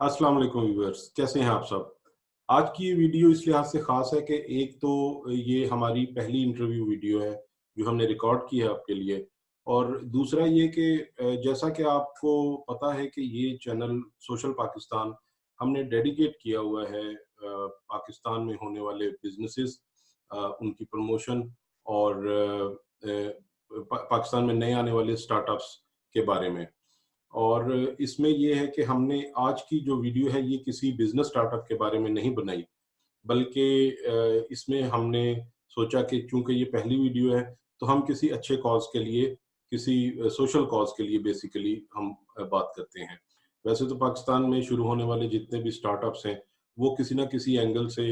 अस्सलाम वालेकुम व्यूअर्स, कैसे हैं आप सब। आज की ये वीडियो इस लिहाज से ख़ास है कि एक तो ये हमारी पहली इंटरव्यू वीडियो है जो हमने रिकॉर्ड की है आपके लिए। और दूसरा ये कि जैसा कि आपको पता है कि ये चैनल सोशल पाकिस्तान हमने डेडिकेट किया हुआ है पाकिस्तान में होने वाले बिजनेसेस, उनकी प्रमोशन और पाकिस्तान में नए आने वाले स्टार्टअप्स के बारे में। और इसमें ये है कि हमने आज की जो वीडियो है ये किसी बिजनेस स्टार्टअप के बारे में नहीं बनाई, बल्कि इसमें हमने सोचा कि चूंकि ये पहली वीडियो है तो हम किसी अच्छे कॉज के लिए, किसी सोशल कॉज के लिए बेसिकली हम बात करते हैं। वैसे तो पाकिस्तान में शुरू होने वाले जितने भी स्टार्टअप्स हैं वो किसी ना किसी एंगल से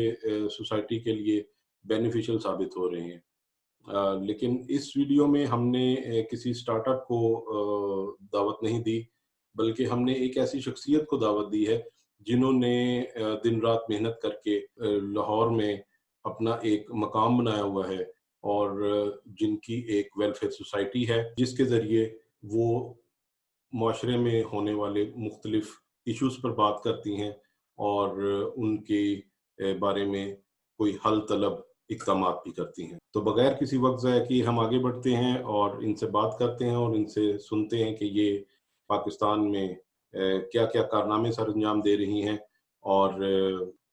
सोसाइटी के लिए बेनिफिशियल साबित हो रहे हैं। लेकिन इस वीडियो में हमने किसी स्टार्टअप को दावत नहीं दी, बल्कि हमने एक ऐसी शख्सियत को दावत दी है जिन्होंने दिन रात मेहनत करके लाहौर में अपना एक मकाम बनाया हुआ है और जिनकी एक वेलफेयर सोसाइटी है जिसके ज़रिए वो माशरे में होने वाले मुख्तलिफ इश्यूज़ पर बात करती हैं और उनके बारे में कोई हल तलब इक़दामात भी करती हैं। तो बगैर किसी वक़्त ज़ाया किए हम आगे बढ़ते हैं और इनसे बात करते हैं और इनसे सुनते हैं कि ये पाकिस्तान में क्या-क्या कारनामे सरअंजाम दे रही हैं। और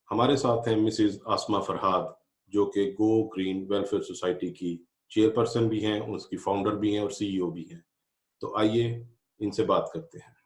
हमारे साथ हैं मिसेज़ आसमा फरहाद, जो कि गो ग्रीन वेलफेयर सोसाइटी की चेयरपर्सन भी हैं, उसकी फाउंडर भी हैं और सीईओ भी हैं। तो आइए इनसे बात करते हैं।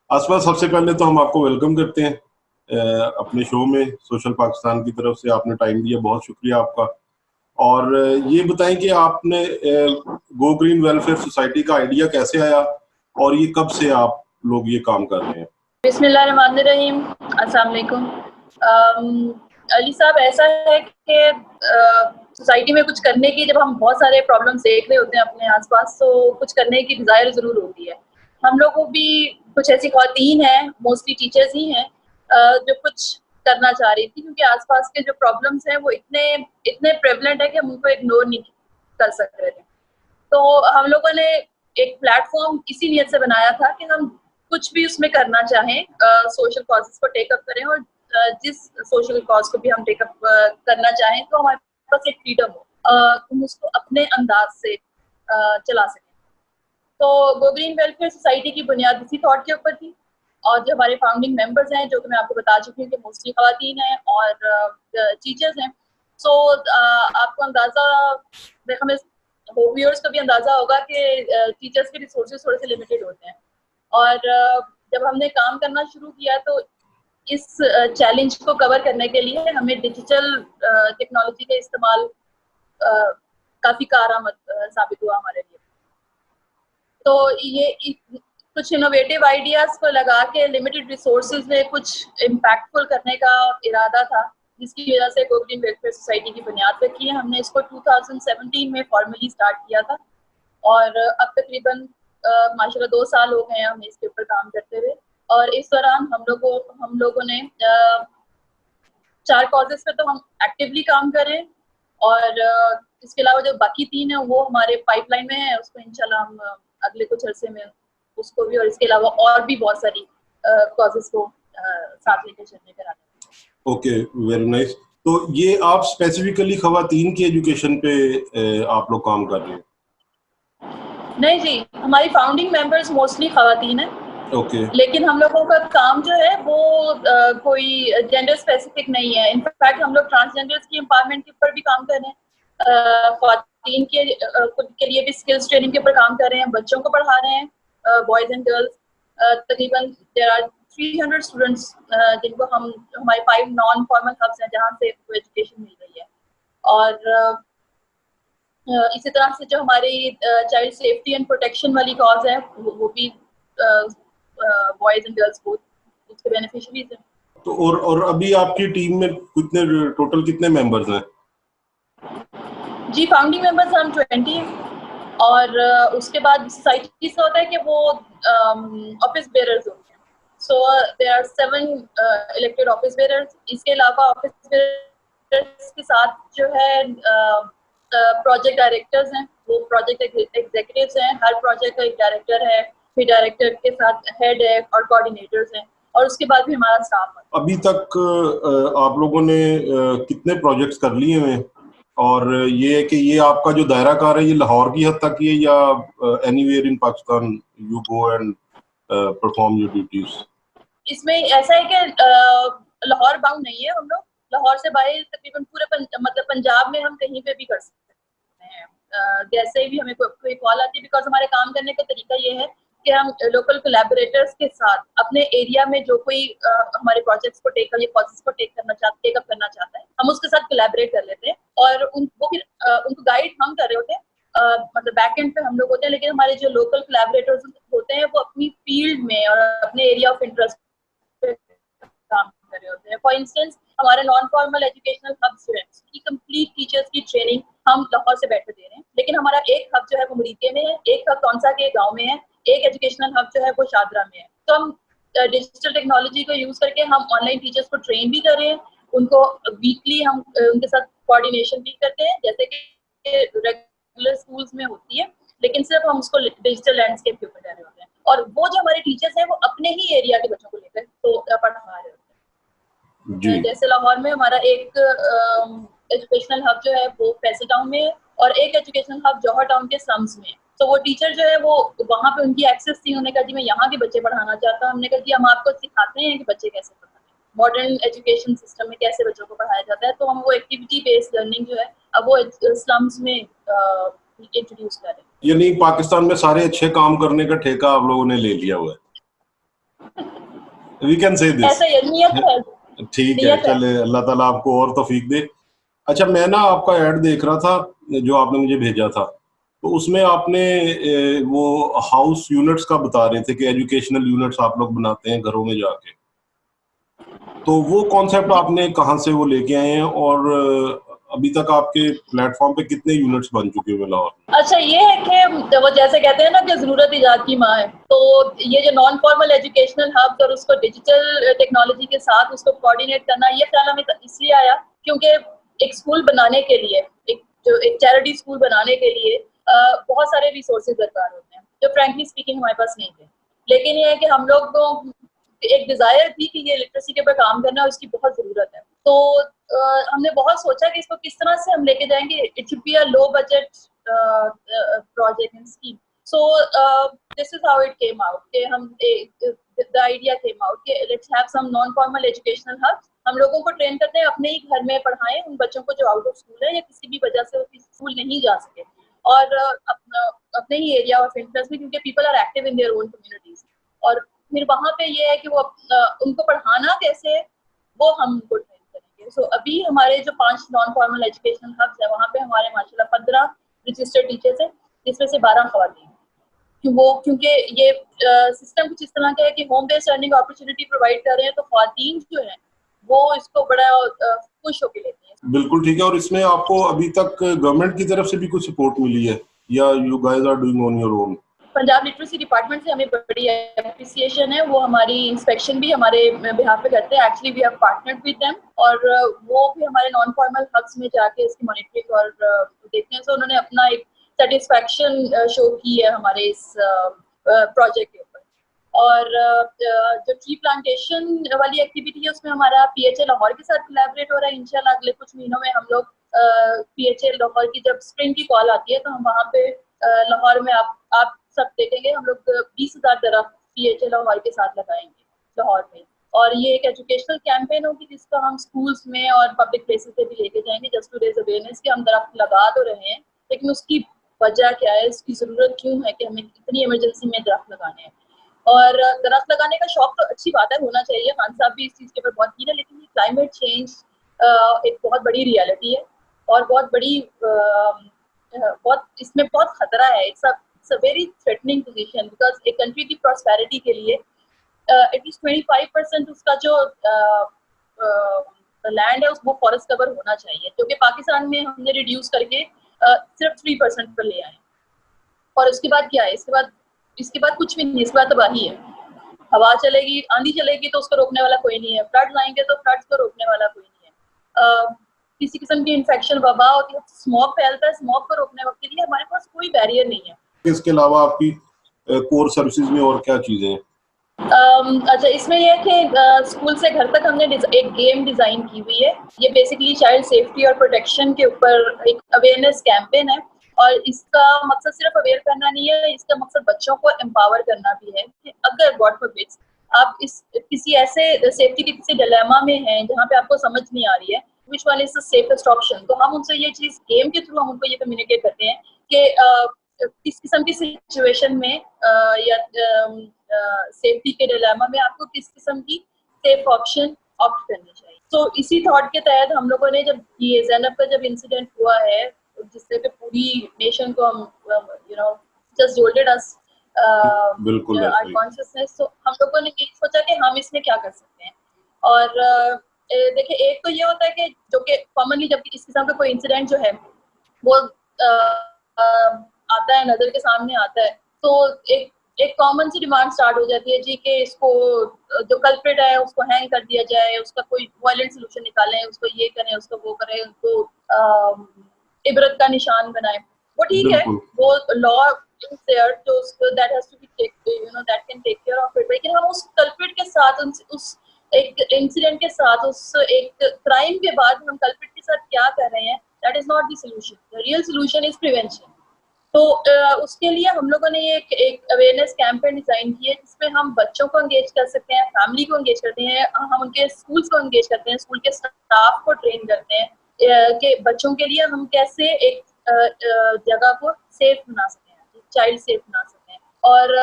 आसमा, सबसे पहले तो हम आपको वेलकम करते हैं अपने शो में। सोशल पाकिस्तान की तरफ से आपने टाइम दिया, बहुत शुक्रिया आपका। और ये बताएं कि आपने गो ग्रीन वेलफेयर सोसाइटी का आइडिया कैसे आया और ये कब से आप लोग ये काम कर रहे हैं। बिस्मिल्लाहिर्रहमानिर्रहीम, अस्सलाम वालेकुम। अली साहब, ऐसा है कि सोसाइटी में कुछ करने की, जब हम बहुत सारे प्रॉब्लम्स देख रहे होते हैं अपने आसपास, तो कुछ करने की डिज़ायर ज़रूर होती है। हम लोगों भी कुछ ऐसी ख़वातीन हैं, मोस्टली टीचर्स ही हैं, जो कुछ करना चाह रही थी, क्योंकि आसपास के जो प्रॉब्लम्स हैं वो इतने इतने प्रेवलेंट है कि हम उनको इग्नोर नहीं कर सक रहे थे। तो हम लोगों ने एक प्लेटफॉर्म इसी नियत से बनाया था कि हम कुछ भी उसमें करना चाहें, सोशल कॉजेस को टेकअप करें, और जिस सोशल कॉज को भी हम टेकअप करना चाहें तो हमारे पास एक फ्रीडम हो, हम उसको अपने अंदाज से चला सकें। तो गो ग्रीन वेलफेयर सोसाइटी की बुनियाद इसी थॉट के ऊपर थी। और जो हमारे फाउंडिंग मेंबर्स हैं, जो कि मैं आपको बता चुकी हूँ कि मोस्टली खवातीन हैं और टीचर्स हैं। सो आपको अंदाज़ा, हमें व्यूअर्स को भी अंदाज़ा होगा कि टीचर्स के रिसोर्सेज थोड़े से लिमिटेड होते हैं। और जब हमने काम करना शुरू किया तो इस चैलेंज को कवर करने के लिए हमें डिजिटल टेक्नोलॉजी का इस्तेमाल काफ़ी कारआमद साबित हुआ हमारे लिए। तो ये कुछ इनोवेटिव आइडियाज़ को लगा के लिमिटेड रिसोर्सेज में कुछ इम्पैक्टफुल करने का इरादा था, जिसकी वजह से गो ग्रीन वेलफेयर सोसाइटी की बुनियाद रखी है। हमने इसको 2017 में फॉर्मली स्टार्ट किया था और अब तकरीबन माशाल्लाह 2 साल हो गए हैं हमें इसके ऊपर काम करते हुए। और इस दौरान हम लोगों ने 4 कॉजेज़ पे तो हम एक्टिवली काम कर रहे हैं, और इसके अलावा जो बाकी 3 हैं वो हमारे पाइपलाइन में है। उसको इंशाल्लाह हम अगले कुछ अरसे में उसको भी, और इसके अलावा और भी बहुत सारी कॉजेज़ को साथ लेकर चलने का इरादा है। Okay, very nice. तो ये आप स्पेसिफिकली खवातीन की एजुकेशन पे आप लोग काम कर रहे हैं? नहीं जी, हमारी फाउंडिंग मेंबर्स मोस्टली खवातीन हैं। ओके। लेकिन हम लोगों का काम जो है वो कोई जेंडर स्पेसिफिक नहीं है। इनफैक्ट हम लोग ट्रांसजेंडर्स की एम्पावरमेंट के ऊपर भी काम कर रहे हैं, ख्वातीन के लिए भी स्किल्स ट्रेनिंग के ऊपर काम कर रहे हैं, बच्चों को पढ़ा रहे हैं, बॉयज एंड गर्ल्स। तकरीबन देयर आर 300 स्टूडेंट्स जिनको हमारे 5 नॉन फॉर्मल हब्स हैं जहाँ से एजुकेशन मिल रही है। और इसी तरह से जो हमारी चाइल्ड सेफ्टी एंड प्रोटेक्शन वाली कॉज है वो भी बॉयज एंड गर्ल्स बोथ उसके बेनिफिशियरीज हैं। तो और अभी आपकी टीम में टोटल कितने मेंबर्स हैं? जी, फाउंडिंग मेंबर्स हम 20 और उसके बाद सोसाइटी से होता है कि वो ऑफिस बेयरर्स होते हैं। So there are 7 elected office bearers. इसके अलावा ऑफिस बेयरर्स के साथ जो है प्रोजेक्ट डायरेक्टर्स हैं, वो प्रोजेक्ट एग्जीक्यूटिव्स हैं। हर प्रोजेक्ट का एक डायरेक्टर है, फिर डायरेक्टर के साथ हेड है और कोऑर्डिनेटर्स हैं, और उसके बाद भी हमारा स्टाफ है। अभी तक आप लोगों ने कितने प्रोजेक्ट्स कर लिए हैं, और ये है कि ये आपका जो दायरा कार है ये लाहौर की हद तक ही है या anywhere in Pakistan you go and perform your duties? इसमें ऐसा है कि लाहौर बाउंड नहीं है हम लोग। लाहौर से बाहर तकरीबन पूरे मतलब पंजाब में हम कहीं पे भी कर सकते हैं। जैसे भी हमें कोई कॉल आती है, बिकॉज हमारे काम करने का तरीका ये है कि हम लोकल कोलैबोरेटर्स के साथ अपने एरिया में जो कोई हमारे प्रोजेक्ट्स को टेक करना चाहता है, हम उसके साथ कोलैबोरेट कर लेते हैं, और वो फिर उनको गाइड हम कर रहे होते हैं। मतलब बैक एंड पे हम लोग होते हैं, लेकिन हमारे जो लोकल कोलैबोरेटर्स होते हैं वो अपनी फील्ड में और अपने एरिया ऑफ इंटरेस्ट काम कर रहे होते हैं। फॉर इंस्टेंस, हमारे नॉन फॉर्मल एजुकेशनल हब जो है उसकी कंप्लीट टीचर्स की ट्रेनिंग हम लाहौर से बैठे दे रहे हैं, लेकिन हमारा एक हब जो है वो मुरीके में है, एक हब तौनसा के गांव में है, एक एजुकेशनल हब जो है वो शादरा में है। तो हम डिजिटल टेक्नोलॉजी को यूज करके हम ऑनलाइन टीचर्स को ट्रेन भी कर रहे हैं, उनको वीकली हम उनके साथ कोऑर्डिनेशन भी करते हैं, जैसे कि रेगुलर स्कूल्स में होती है, लेकिन सिर्फ हम उसको डिजिटल लैंडस्केप के ऊपर कर रहे होते हैं। और वो जो हमारे टीचर्स हैं वो अपने ही एरिया के बच्चों को लेकर तो पढ़ा रहे होते जी। हैं। जैसे लाहौर में हमारा एक एजुकेशनल हब जो है वो फैसल टाउन में है, और एक एजुकेशनल हब जौहर टाउन के स्लम्स में है। तो वो टीचर जो है वो वहाँ पे उनकी एक्सेस थी, उन्होंने कहा जी मैं यहाँ के बच्चे पढ़ाना चाहता हूँ। हमने कहा जी हम आपको सिखाते हैं कि बच्चे कैसे पढ़ाते हैं, मॉडर्न एजुकेशन सिस्टम में कैसे बच्चों को पढ़ाया जाता है। तो हम वो एक्टिविटी बेस्ड लर्निंग जो है अब वो स्लम्स में इंट्रोड्यूस कर रहे हैं। यानी पाकिस्तान में सारे अच्छे काम करने का ठेका आप लोगों ने ले लिया हुआ है, वी कैन से दिस। ऐसा ही है, नियत है। ठीक है, नियत है। चले, अल्लाह ताला आपको और तौफीक दे। अच्छा, मैं ना आपका ऐड देख रहा था जो आपने मुझे भेजा था, तो उसमें आपने वो हाउस यूनिट्स का बता रहे थे कि एजुकेशनल यूनिट्स आप लोग बनाते हैं घरों में जाके। तो वो कॉन्सेप्ट जी, आपने कहाँ से वो लेके आए हैं, और अभी तक आपके प्लेटफॉर्म पे कितने यूनिट्स बन चुके हुए लाहौर? अच्छा ये है कि वो जैसे कहते हैं ना कि जरूरत इजाद की माँ है, तो ये जो नॉन फॉर्मल एजुकेशनल हब और उसको डिजिटल टेक्नोलॉजी के साथ उसको कोऑर्डिनेट करना, ये ख्याल हमें इसलिए आया क्योंकि एक स्कूल बनाने के लिए, एक चैरिटी स्कूल बनाने के लिए बहुत सारे रिसोर्सेज दरकार होते हैं, जो फ्रैंकली स्पीकिंग हमारे पास नहीं थे। लेकिन ये है कि हम लोग को एक डिजायर थी कि ये लिटरेसी के ऊपर काम करना है, उसकी बहुत जरूरत है। तो हमने बहुत सोचा कि इसको किस तरह से हम लेके जाएंगे। It should be a low budget project and scheme. So this is how it came out. The idea came out कि let's have some non-formal educational hubs. हम लोगों को ट्रेन करते हैं, अपने ही घर में पढ़ाएं उन बच्चों को जो आउट ऑफ स्कूल है या किसी भी वजह से वो स्कूल नहीं जा सके, और अपने ही एरिया ऑफ इंटरेस्ट में, क्योंकि people are active in their own communities. और फिर वहाँ पे ये है कि वो उनको पढ़ाना कैसे है वो हम उनको ट्रेन करेंगे। सो अभी हमारे जो 5 नॉन फॉर्मल एजुकेशनल हब्स है वहाँ पे हमारे माशाल्लाह 15 रजिस्टर्ड टीचर्स हैं, जिसमें से 12 खवातीन। क्योंकि ये सिस्टम कुछ इस तरह का है कि home based earning opportunity provide कर रहे हैं, तो खवातीन जो है वो इसको बड़ा खुश होकर लेती हैं। बिल्कुल ठीक है। और इसमें आपको अभी तक गवर्नमेंट की तरफ से भी कुछ सपोर्ट मिली है या you guys are doing on your own? Punjab literacy department से हमें बड़ी एप्रिसिएशन है, वो हमारी इंस्पेक्शन भी हमारे बिहाफ पे करते हैं। Actually we have partnered with them, और वो भी हमारे नॉन फॉर्मल हब्स में जाके इसकी मॉनिटरिंग और देखते हैं। तो उन्होंने अपना एक सेटिस्फैक्शन शो की है हमारे इस प्रोजेक्ट के ऊपर। और जो ट्री प्लांटेशन वाली एक्टिविटी है उसमें हमारा PHA लाहौर के साथ कोलैबोरेट हो रहा है। इंशाल्लाह अगले कुछ महीनों में हम लोग PHA लाहौर की जब स्प्रिंग की कॉल आती है तो हम वहाँ पे लाहौर में आप सब देखेंगे हम लोग 20,000 दरख्त PHA लाहौर के साथ लगाएंगे लाहौर में। और ये एक एजुकेशनल कैंपेन होगी जिसका हम स्कूल्स में और पब्लिक प्लेसेस पे भी लेके जाएंगे, जस्ट टू रेज अवेयरनेस कि हम दरख्त लगा तो रहे हैं, लेकिन उसकी वजह क्या है, इसकी जरूरत क्यों है कि हमें इतनी इमरजेंसी में दरख्त लगाने हैं। और दरख्त लगाने का शौक तो अच्छी बात है, होना चाहिए। खान साहब भी इस चीज़ के ऊपर बहुत कीन है, लेकिन ये क्लाइमेट चेंज एक बहुत बड़ी रियलिटी है और बहुत बड़ी बहुत इसमें बहुत खतरा है। It's a very threatening position, because एक कंट्री की प्रॉस्पेरिटी के लिए एटलीस्ट 25% उसका जो लैंड है वो फॉरेस्ट कवर होना चाहिए, जो कि पाकिस्तान में हमने रिड्यूस करके सिर्फ 3% पर ले आए। और उसके बाद क्या है, इसके बाद कुछ भी नहीं, इसके बाद तबाही है। हवा चलेगी, आंधी चलेगी तो उसको रोकने वाला कोई नहीं है, फ्लड्स आएंगे तो फ्लड्स को रोकने वाला कोई नहीं है, किसी किस्म की इन्फेक्शन वबा होती है, स्मोक फैलता है, स्मोक को रोकने के लिए हमारे पास कोई बैरियर नहीं है। इसके अलावा आपकी कोर सर्विसेज में और क्या चीजें हैं? अच्छा, इसमें यह है कि स्कूल से घर तक हमने एक गेम डिजाइन की हुई है। ये बेसिकली चाइल्ड सेफ्टी और प्रोटेक्शन के ऊपर एक अवेयरनेस कैंपेन है, और इसका मकसद सिर्फ अवेयर करना नहीं है, इसका मकसद बच्चों को एम्पावर करना भी है कि अगर गॉड फॉरबिड्स आप किसी ऐसे सेफ्टी के किसी डिलेमा में हैं जहाँ पे आपको समझ नहीं आ रही है which one is the safest option, तो हम उनसे ये चीज गेम के थ्रू हम उनको ये कम्युनिकेट करते हैं कि किस किस्म की सिचुएशन में या सेफ्टी के डिलेमा में आपको किस किस्म की सेफ ऑप्शन ऑप्ट करनी चाहिए। तो इसी थॉट के तहत हम लोगों ने जब ये ज़ैनब का जब इंसिडेंट हुआ है जिससे कि पूरी नेशन को हम जस्ट जोल्डेड अस बिल्कुल आवर कॉन्शियसनेस, तो हम लोगों ने ये सोचा कि हम इसमें क्या कर सकते हैं। और देखिए, एक तो ये होता है कि जो कि कॉमनली जब इस किस्म का कोई इंसिडेंट जो है वो आता है, नजर के सामने आता है, तो एक कॉमन सी डिमांड स्टार्ट हो जाती है जी कि इसको जो कल्प्रिट है उसको हैंग कर दिया जाए, उसका कोई वायलेंट सोल्यूशन निकालें, उसको ये करें, उसको वो करें, उसको इबरत का निशान बनाए। वो ठीक है, वो लॉ इज देयर तो that has to be that can take care of it, लेकिन हम उस कल्प्रिट के साथ उस एक इंसिडेंट के साथ उस एक क्राइम के बाद हम कल्प्रिट के साथ क्या कर रहे हैं, that is not the solution. The real solution is prevention. तो उसके लिए हम लोगों ने ये एक अवेयरनेस कैंपेन डिजाइन की है जिसमें हम बच्चों को एंगेज कर सकते हैं, फैमिली को एंगेज करते हैं, हम उनके स्कूल्स को एंगेज करते हैं, स्कूल के स्टाफ को ट्रेन करते हैं कि बच्चों के लिए हम कैसे एक जगह को सेफ बना सकते हैं, चाइल्ड सेफ बना सकते हैं। और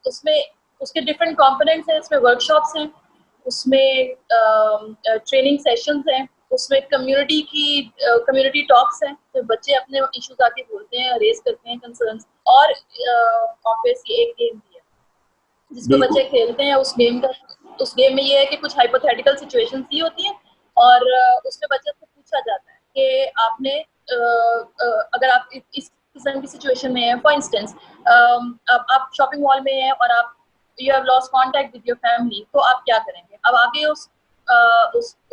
उसमें उसके डिफरेंट कंपोनेंट्स हैं, उसमें वर्कशॉप्स हैं, उसमें ट्रेनिंग सेशंस हैं, उसमें कम्युनिटी टॉक्स हैं, तो बच्चे अपने इश्यूज आके बोलते हैं, रेज करते हैं कंसर्न्स, और ऑब्वियसली एक गेम भी है जिसमें बच्चे खेलते हैं। उस गेम में ये है कि कुछ हाइपोथेटिकल सिचुएशंस ही होती हैं, और उसमें बच्चे से पूछा जाता है कि आपने अगर आप इस किस्म की सिचुएशन में हैं, फॉर इंस्टेंस आप शॉपिंग मॉल में हैं और आप you have lost contact with your family, तो आप क्या करेंगे। अब आगे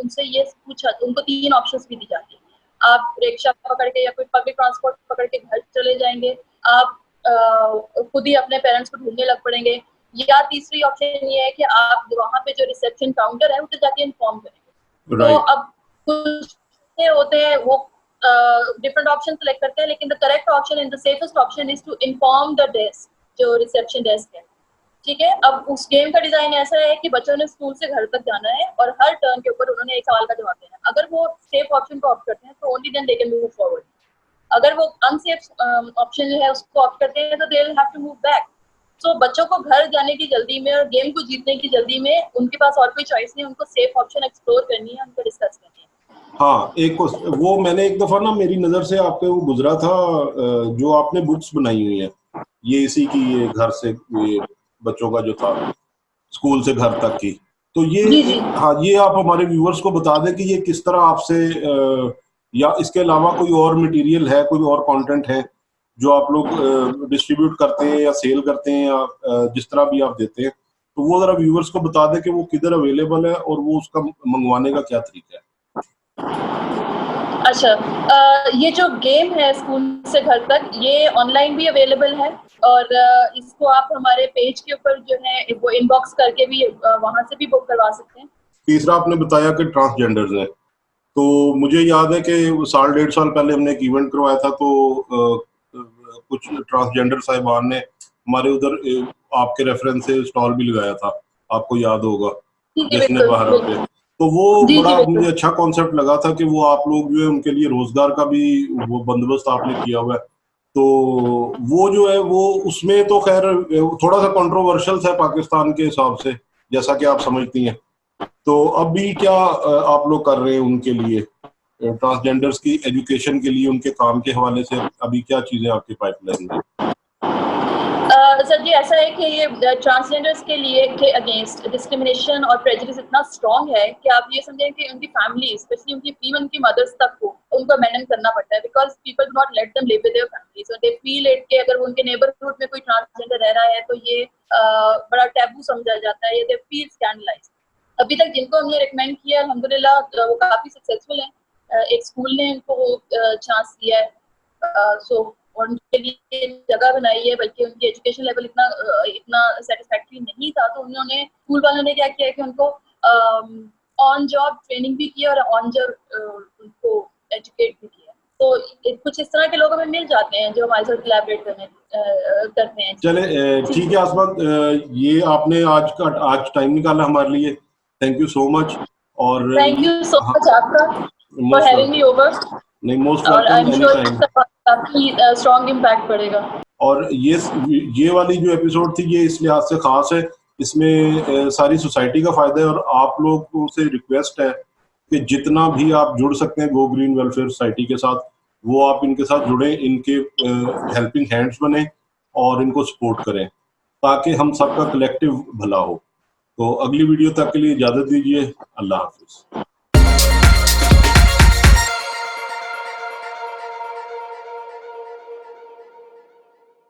उनसे ये पूछा, उनको 3 ऑप्शंस भी दी जाती है। आप रिक्शा पकड़ के या कोई पब्लिक ट्रांसपोर्ट पकड़ के घर चले जाएंगे, आप खुद ही अपने पेरेंट्स को ढूंढने लग पड़ेंगे, या तीसरी ऑप्शन ये है कि आप वहाँ पे जो रिसेप्शन काउंटर है उसे जाके इन्फॉर्म करेंगे। तो अब कुछ होते हैं वो डिफरेंट ऑप्शन सेलेक्ट करते हैं, लेकिन the correct option and the safest option is to inform the desk, जो रिसेप्शन डेस्क है। ठीक है, अब उस गेम का डिजाइन ऐसा है कि बच्चों ने स्कूल से घर तक जाना है और हर टर्न के ऊपर उन्होंने एक सवाल का जवाब देना है। अगर वो सेफ ऑप्शन को ऑप्ट करते हैं तो only then they can move forward. अगर वो अनसेफ ऑप्शन जो है उसको ऑप्ट करते हैं तो they will have to move back. तो बच्चों को घर जाने की जल्दी में और गेम को जीतने की जल्दी में उनके पास और कोई चॉइस नहीं, उनको सेफ ऑप्शन एक्सप्लोर करनी है, उनको डिस्कस करनी है। हाँ, एक वो मैंने एक दफा ना मेरी नजर से आपके वो गुजरा था, जो आपने बुक्स बनाई हुई है, ये इसी की, ये घर से ये बच्चों का जो था स्कूल से घर तक की, तो ये जी। हाँ, ये आप हमारे व्यूअर्स को बता दें कि ये किस तरह आपसे या इसके अलावा कोई और मटेरियल है, कोई और कंटेंट है जो आप लोग डिस्ट्रीब्यूट करते हैं या सेल करते हैं या जिस तरह भी आप देते हैं, तो वो जरा व्यूअर्स को बता दें कि वो किधर अवेलेबल है और वो उसका मंगवाने का क्या तरीका है। अच्छा, ये जो गेम है स्कूल से घर तक, ये ऑनलाइन भी अवेलेबल है, और इसको आप हमारे पेज के ऊपर जो है वो इनबॉक्स करके भी वहां से भी बुक करवा सकते हैं। तीसरा आपने बताया कि ट्रांसजेंडर्स हैं, तो मुझे याद है कि 1.5 साल पहले हमने एक इवेंट करवाया था, तो कुछ ट्रांसजेंडर साहिबान ने हमारे उधर आपके रेफरेंस से स्टॉल भी लगाया था, आपको याद होगा, जिसने बाहर पे, तो वो बड़ा मुझे अच्छा कॉन्सेप्ट लगा था कि वो आप लोग जो है उनके लिए रोजगार का भी वो बंदोबस्त आपने किया हुआ है। तो वो जो है वो उसमें तो खैर थोड़ा सा कंट्रोवर्शियल है पाकिस्तान के हिसाब से, जैसा कि आप समझती हैं, तो अभी क्या आप लोग कर रहे हैं उनके लिए, ट्रांसजेंडर्स की एजुकेशन के लिए, उनके काम के हवाले से अभी क्या चीजें आपके पाइपलाइन में? सर जी ऐसा है कि ये ट्रांसजेंडर्स के लिए के अगेंस्ट डिस्क्रिमिनेशन और प्रेजुडिस इतना स्ट्रॉन्ग है कि आप ये समझें कि उनकी फैमिली स्पेशली उनकी इवन उनकी मदर्स तक को उनको अमेंडमेंट करना पड़ता है because people do not let them live with their families और दे फील इट कि अगर वो उनके नेबरहुड में कोई ट्रांसजेंडर रह रहा है तो ये बड़ा टैबू समझा जाता है, ये दे फील स्कैंडलाइज्ड। अभी तक जिनको हमने रिकमेंड किया अल्हम्दुलिल्लाह वो काफी सक्सेसफुल हैं। एक स्कूल ने उनको चांस दिया है, सो उनके लिए जगह बनाई है, बल्कि उनकी एजुकेशन लेवल इतना सेटिस्फैक्टरी नहीं था तो उन्होंने स्कूल वालों ने क्या किया कि उनको ऑन जॉब ट्रेनिंग भी की और ऑन जॉब उनको एजुकेट भी किया। तो कुछ इस तरह के लोग हमें मिल जाते हैं जो हमारे साथ कोलैबोरेट करते हैं। चले ठीक है आसमा, ये आपने आज टाइम निकाला हमारे लिए, थैंक यू सो मच। और थैंक यू सो मच आपका फॉर हैविंग मी ओवर। नहीं, मोस्ट और I am welcome, sure any time. काफी स्ट्रॉन्ग इम्पैक्ट पड़ेगा। और ये वाली जो एपिसोड थी ये इस लिहाज से खास है, इसमें सारी सोसाइटी का फायदा है और आप लोगों से रिक्वेस्ट है कि जितना भी आप जुड़ सकते हैं गो ग्रीन वेलफेयर सोसाइटी के साथ, वो आप इनके साथ जुड़े, इनके हेल्पिंग हैंड्स बने और इनको सपोर्ट करें ताकि हम सबका कलेक्टिव भला हो। तो अगली वीडियो तक के लिए इजाजत दीजिए। अल्लाह हाफिज।